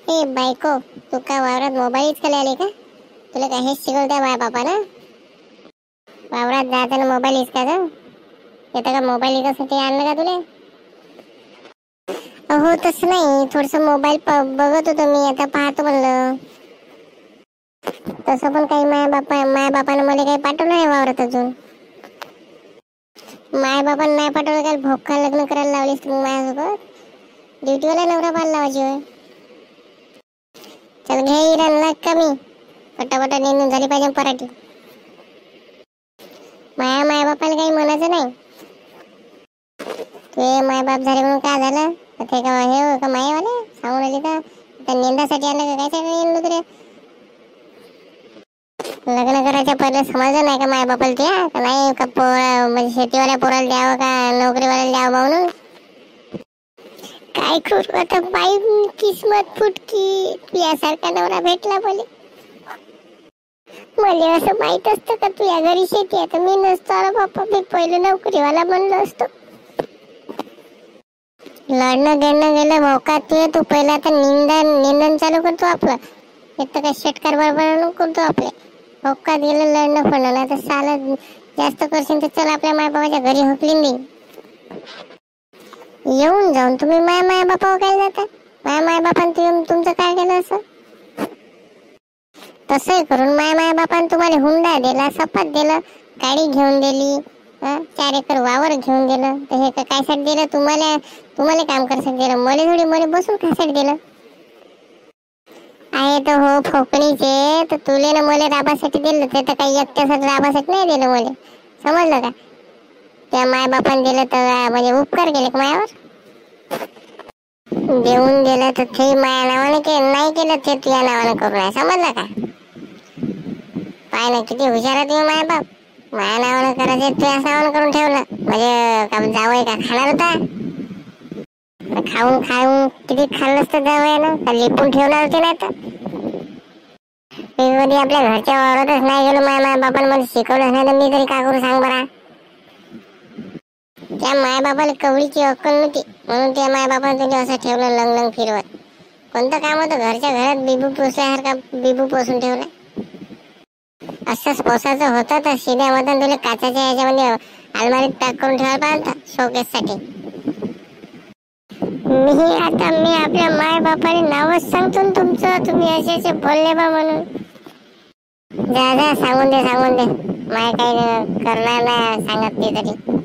ए बायको, तू का वावरात मोबाईल इचकायला आली का? तुला काय हेच शिकवताय माझ्या बापानं? वावरात जाताना मोबाईल इचकायचा येतं का? मोबाईल इकासाठी आणलं का तुला? अहो तसं नाही, थोडस मोबाईल बघत होतो मी, आता पाहतो म्हणलं. तसं पण काही माया बापानं मला काही पाठवलं नाही वावरात अजून. माया बापानं नाही पाठवलं, काय भोका लग्न करायला लावलीस तू माझ्यासोबत? ड्युटीवाला नवरा पाहायला लावायची होय. चल घे इरण लाग कमी, पटापटा नेऊन झाली पाहिजे पराठी. माया बापाला काही म्हणायचं नाही. ते माय बाप झाले म्हणून काय झालं? ते का हे हो का मायवाले सांगून राहिली का? त्या निंदासाठी आलं का? काय येईल तुला? लग्न करायच्या पहिले समजलं नाही का माय बापाला त्या? का नाही का म्हणजे शेतीवाल्या पोराला द्यावं का नोकरीवाल्याला द्यावं म्हणून? काय करू आता बाई, किस्मत फुटकी. तुझ्यासारखा नवरा भेटला मला असं माहित असतं का तुझ्या घरी शेती आहे तर मी नसतो आला बाप्पा. मी पहिलं नोकरीवाला बनलो असतो. लढणं देणं गेलं भोकात तू पहिला आता निंदन चालू करतो आपलं. एक तर काय शेटकार बरोबर करतो आपले. भोकात गेलं लढणं पडलं नाही तर साला जास्त करशील तर चल आपल्या मायबापाच्या घरी हुकलीन दे. येऊन जाऊन तुम्ही माय बापावर काय जाता? माय बापान तुमचं काय केलं असं? तसं करून माय बापान तुम्हाला हुंडा दिला, सपाट दिलं, गाडी घेऊन दिली, 4 एकर वावर घेऊन दिलं. तर हे कायसाठी दिलं? तुम्हाला काम करायसाठी दिलं, मला थोडी मला बसून खायसाठी दिलं आहे. तर हो फोकणीचे तर तुले ना मला राबासाठी दिलं, ते तर काही एकट्यासाठी राबासाठी नाही दिलं मला. समजलं का? त्या माय बापान दिलं तर म्हणजे उपकार केले का मायावर? देऊन दिलं तर ते माया नावाने नाही केलं ते तुझ्या नावानं करू नये. समजलं का? पाय ना किती हुशार आहे तुम्ही माय बाप. माया नावानं करायचं तुझ्या नावानं करून ठेवलं म्हणजे का जावं का खाणार होता? खाऊन किती खाल्लं असतं जावयानं का लिपून ठेवणार होते? नाही तर मी कधी आपल्या घरच्या वावरातच नाही गेलो. माय बापानं मला शिकवलं नाही तर मी तरी काय करू सांग बरा? त्या माय बापाला कवळीची अक्कल नव्हती म्हणून त्या माय बापाने तुला असं ठेवलं लंग फिरवत. कोणतं काम होतं? घरच्या घरात बिबू पोसल्यासारखा बिबू पोसून ठेवला. असंच पोसायचं होतं तर शिद्या मधून तुला काचाच्या ह्याच्यामध्ये अलमारीत पॅक करून ठेवायला पाहिजे शोकेस साठी. मी आपल्या माय बापाने नावच सांगतो ना तुमचं. तुम्ही असे बोलले बा म्हणून. जा सांगून दे. माय काही करणार नाही सांगत ते तरी.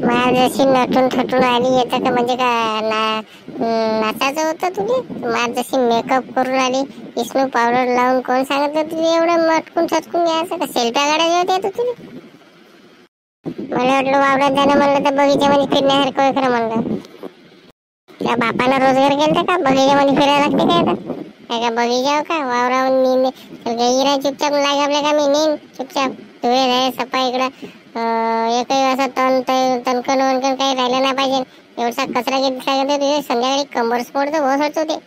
माया जशी नटून थटून आली येतं का म्हणजे का नाचायचं होतं तुझे? माझ जशी मेकअप करून आली, इस्नू पावडर लावून कोण सांगितलं तुझे एवढं मटकून थटकून यायचं का? सेल्फ्या काढायच्या होत्या तुझे? मला वाटलं वावरात जाणं म्हणलं तर बगीच्यामध्ये फिरण्यासारखं खरं म्हणलं. त्या बापानं रोजगार केलता का? बगीच्यामध्ये फिरायला लागते काय आता? काय का बगीचा का वावरावर गेला चुपचाप लाग आपल्या का मी नेईन चुपचाप. धुळे झाले सफाई इकडं एकही असं तणकण वणकण काही राहिलं नाही पाहिजे. एवढसा कचरा घेतला तुझे संध्याकाळी कंबर स्फोट तर होत होते.